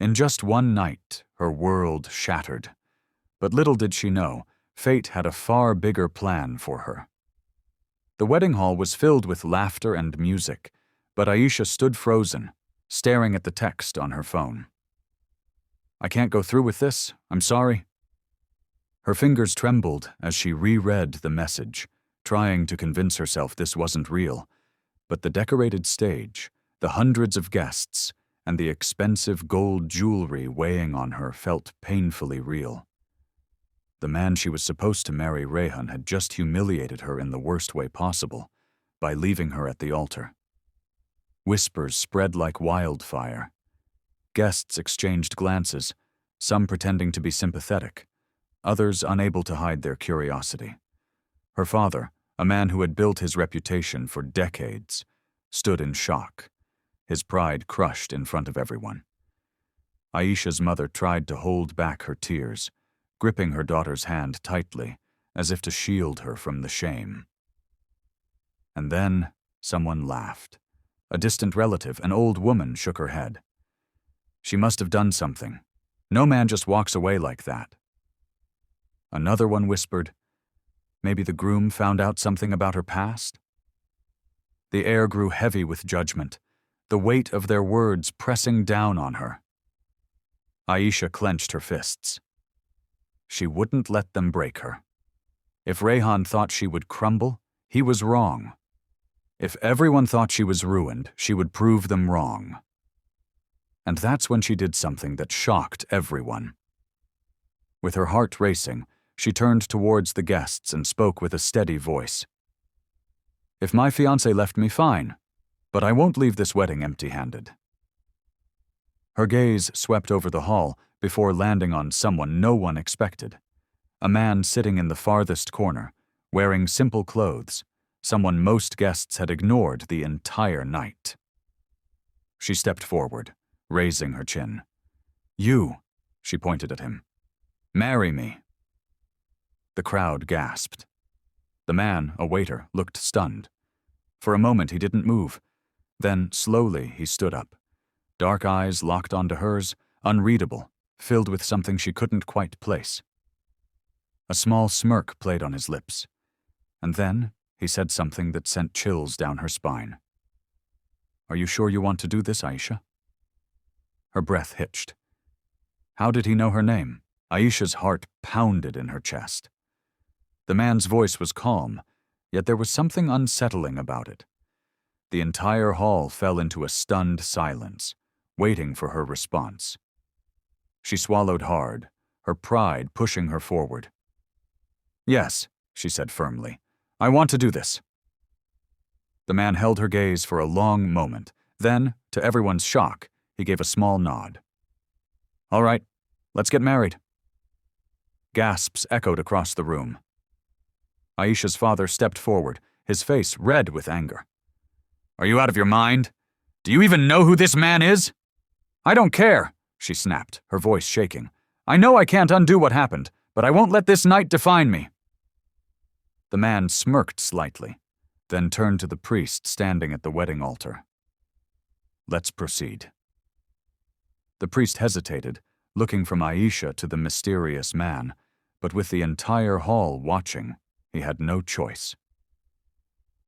In just one night, her world shattered. But little did she know, fate had a far bigger plan for her. The wedding hall was filled with laughter and music, but Aisha stood frozen, staring at the text on her phone. "I can't go through with this, I'm sorry." Her fingers trembled as she reread the message, trying to convince herself this wasn't real. But the decorated stage, the hundreds of guests, and the expensive gold jewelry weighing on her felt painfully real. The man she was supposed to marry, Rehan, had just humiliated her in the worst way possible, by leaving her at the altar. Whispers spread like wildfire. Guests exchanged glances, some pretending to be sympathetic, others unable to hide their curiosity. Her father, a man who had built his reputation for decades, stood in shock, his pride crushed in front of everyone. Aisha's mother tried to hold back her tears, gripping her daughter's hand tightly, as if to shield her from the shame. And then someone laughed. A distant relative, an old woman, shook her head. She must have done something. No man just walks away like that. Another one whispered, maybe the groom found out something about her past? The air grew heavy with judgment, the weight of their words pressing down on her. Aisha clenched her fists. She wouldn't let them break her. If Rehan thought she would crumble, he was wrong. If everyone thought she was ruined, she would prove them wrong. And that's when she did something that shocked everyone. With her heart racing, she turned towards the guests and spoke with a steady voice. "If my fiancé left me, fine, but I won't leave this wedding empty-handed." Her gaze swept over the hall before landing on someone no one expected. A man sitting in the farthest corner, wearing simple clothes, someone most guests had ignored the entire night. She stepped forward, raising her chin. "You," she pointed at him. "Marry me." The crowd gasped. The man, a waiter, looked stunned. For a moment he didn't move. Then, slowly, he stood up. Dark eyes locked onto hers, unreadable, filled with something she couldn't quite place. A small smirk played on his lips. And then he said something that sent chills down her spine. "Are you sure you want to do this, Aisha?" Her breath hitched. How did he know her name? Aisha's heart pounded in her chest. The man's voice was calm, yet there was something unsettling about it. The entire hall fell into a stunned silence, waiting for her response. She swallowed hard, her pride pushing her forward. "Yes," she said firmly, "I want to do this." The man held her gaze for a long moment, then, to everyone's shock, he gave a small nod. "All right, let's get married." Gasps echoed across the room. Aisha's father stepped forward, his face red with anger. "Are you out of your mind? Do you even know who this man is?" "I don't care," she snapped, her voice shaking. "I know I can't undo what happened, but I won't let this night define me." The man smirked slightly, then turned to the priest standing at the wedding altar. "Let's proceed." The priest hesitated, looking from Aisha to the mysterious man, but with the entire hall watching, he had no choice.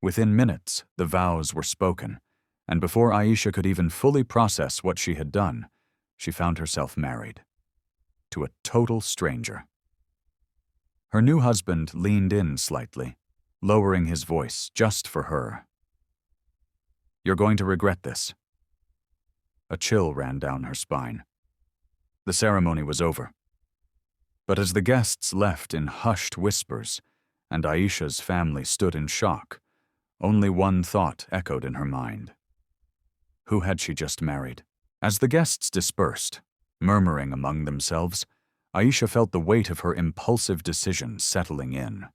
Within minutes, the vows were spoken, and before Aisha could even fully process what she had done, she found herself married. To a total stranger. Her new husband leaned in slightly, lowering his voice just for her. "You're going to regret this." A chill ran down her spine. The ceremony was over. But as the guests left in hushed whispers, and Aisha's family stood in shock, only one thought echoed in her mind. Who had she just married? As the guests dispersed, murmuring among themselves, Aisha felt the weight of her impulsive decision settling in.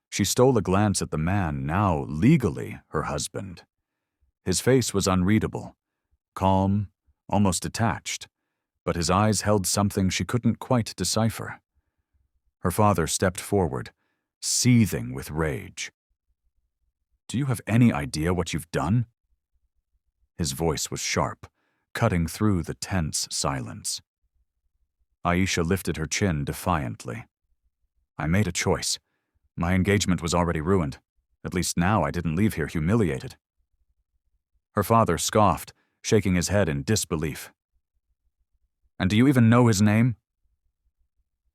She stole a glance at the man, now legally her husband. His face was unreadable, calm, almost detached, but his eyes held something she couldn't quite decipher. Her father stepped forward, seething with rage. "Do you have any idea what you've done?" His voice was sharp, cutting through the tense silence. Aisha lifted her chin defiantly. I made a choice. My engagement was already ruined. At least now I didn't leave here humiliated. Her father scoffed, shaking his head in disbelief. And do you even know his name?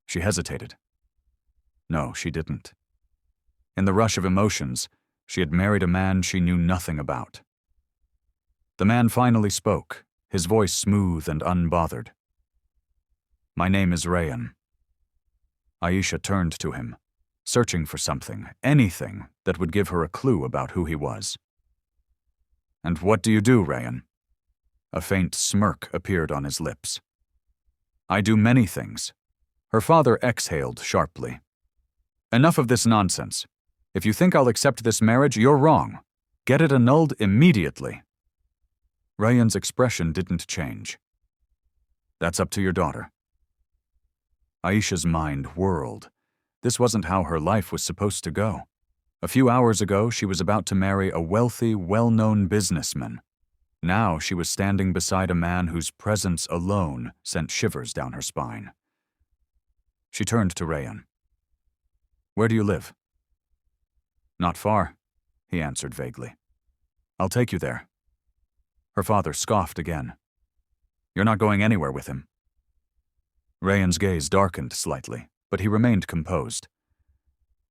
She hesitated. No, she didn't. In the rush of emotions, she had married a man she knew nothing about. The man finally spoke, his voice smooth and unbothered. My name is Rayan. Aisha turned to him, searching for something, anything that would give her a clue about who he was. And what do you do, Rayan? A faint smirk appeared on his lips. I do many things. Her father exhaled sharply. Enough of this nonsense. If you think I'll accept this marriage, you're wrong. Get it annulled immediately. Rayan's expression didn't change. That's up to your daughter. Aisha's mind whirled. This wasn't how her life was supposed to go. A few hours ago, she was about to marry a wealthy, well-known businessman. Now she was standing beside a man whose presence alone sent shivers down her spine. She turned to Rayan. Where do you live? Not far, he answered vaguely. I'll take you there. Her father scoffed again. You're not going anywhere with him. Rayan's gaze darkened slightly, but he remained composed.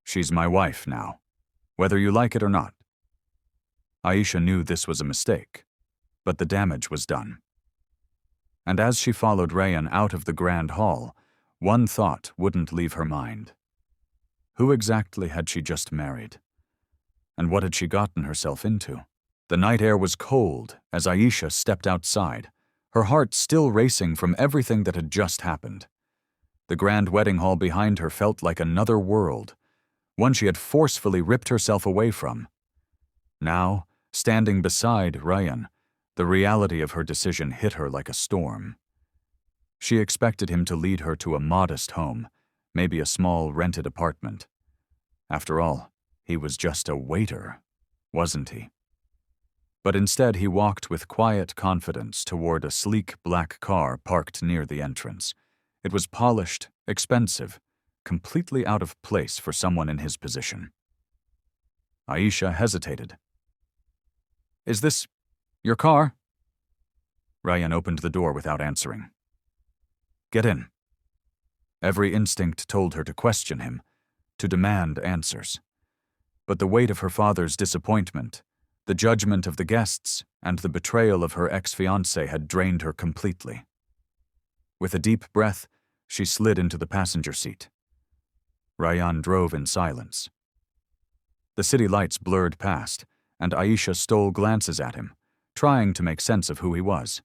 She's my wife now, whether you like it or not. Aisha knew this was a mistake, but the damage was done. And as she followed Rayan out of the grand hall, one thought wouldn't leave her mind. Who exactly had she just married? And what had she gotten herself into? The night air was cold as Aisha stepped outside, her heart still racing from everything that had just happened. The grand wedding hall behind her felt like another world, one she had forcefully ripped herself away from. Now, standing beside Rayan, the reality of her decision hit her like a storm. She expected him to lead her to a modest home, maybe a small rented apartment. After all, he was just a waiter, wasn't he? But instead he walked with quiet confidence toward a sleek black car parked near the entrance. It was polished, expensive, completely out of place for someone in his position. Aisha hesitated. Is this your car? Rayan opened the door without answering. Get in. Every instinct told her to question him, to demand answers. But the weight of her father's disappointment, the judgment of the guests, and the betrayal of her ex-fiancé had drained her completely. With a deep breath, she slid into the passenger seat. Rayan drove in silence. The city lights blurred past, and Aisha stole glances at him, trying to make sense of who he was.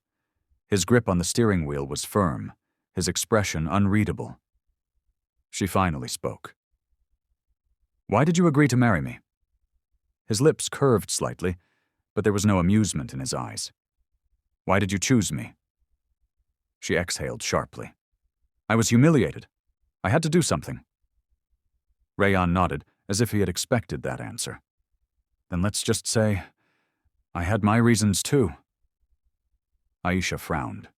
His grip on the steering wheel was firm, his expression unreadable. She finally spoke. Why did you agree to marry me? His lips curved slightly, but there was no amusement in his eyes. Why did you choose me? She exhaled sharply. I was humiliated. I had to do something. Rayan nodded, as if he had expected that answer. Then let's just say, I had my reasons too. Aisha frowned.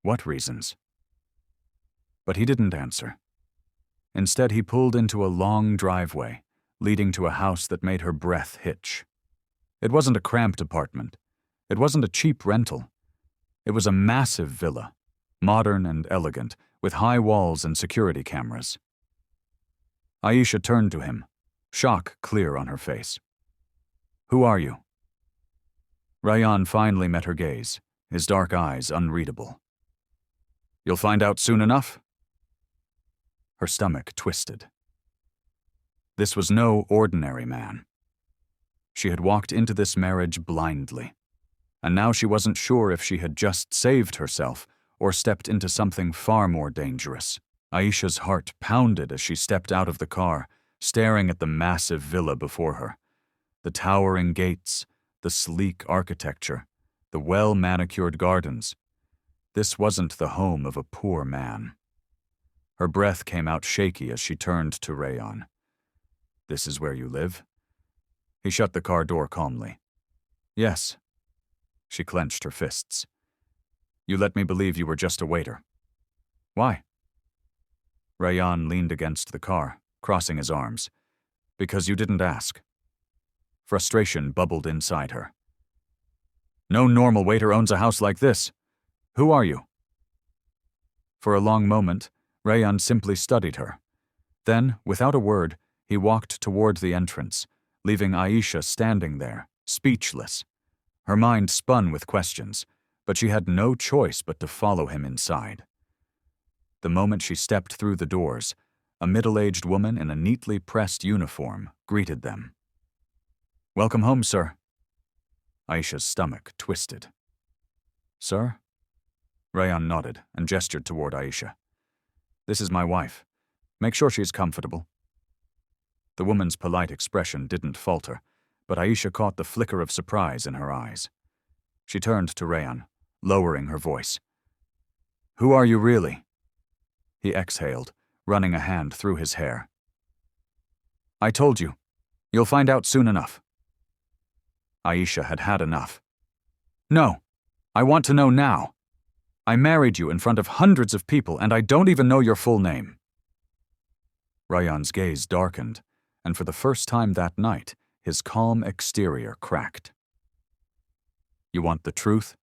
What reasons? But he didn't answer. Instead, he pulled into a long driveway, leading to a house that made her breath hitch. It wasn't a cramped apartment. It wasn't a cheap rental. It was a massive villa, modern and elegant, with high walls and security cameras. Aisha turned to him, shock clear on her face. Who are you? Rayan finally met her gaze, his dark eyes unreadable. You'll find out soon enough? Her stomach twisted. This was no ordinary man. She had walked into this marriage blindly, and now she wasn't sure if she had just saved herself or stepped into something far more dangerous. Aisha's heart pounded as she stepped out of the car, staring at the massive villa before her. The towering gates, the sleek architecture, the well-manicured gardens. This wasn't the home of a poor man. Her breath came out shaky as she turned to Rayan. This is where you live? He shut the car door calmly. Yes. She clenched her fists. You let me believe you were just a waiter. Why? Rayyan leaned against the car, crossing his arms. Because you didn't ask. Frustration bubbled inside her. No normal waiter owns a house like this. Who are you? For a long moment, Rayyan simply studied her. Then, without a word, he walked toward the entrance, leaving Aisha standing there, speechless. Her mind spun with questions, but she had no choice but to follow him inside. The moment she stepped through the doors, a middle-aged woman in a neatly pressed uniform greeted them. Welcome home, sir. Aisha's stomach twisted. Sir? Rayyan nodded and gestured toward Aisha. This is my wife. Make sure she's comfortable. The woman's polite expression didn't falter, but Aisha caught the flicker of surprise in her eyes. She turned to Rayyan, lowering her voice. Who are you really? He exhaled, running a hand through his hair. I told you. You'll find out soon enough. Aisha had had enough. No, I want to know now. I married you in front of hundreds of people, and I don't even know your full name. Rayyan's gaze darkened, and for the first time that night, his calm exterior cracked. You want the truth?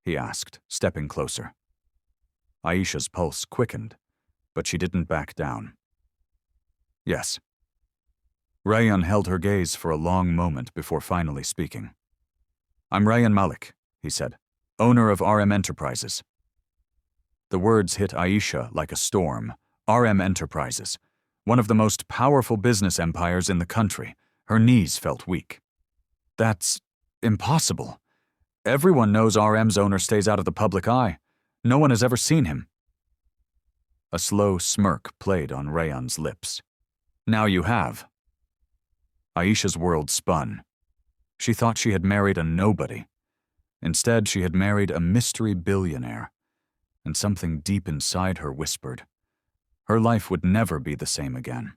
He asked, stepping closer. Aisha's pulse quickened, but she didn't back down. Yes. Rayyan held her gaze for a long moment before finally speaking. I'm Rayyan Malik, he said, owner of RM Enterprises. The words hit Aisha like a storm. RM Enterprises, one of the most powerful business empires in the country. Her knees felt weak. That's impossible. Everyone knows RM's owner stays out of the public eye. No one has ever seen him. A slow smirk played on Rayyan's lips. Now you have. Aisha's world spun. She thought she had married a nobody. Instead, she had married a mystery billionaire. And something deep inside her whispered, her life would never be the same again.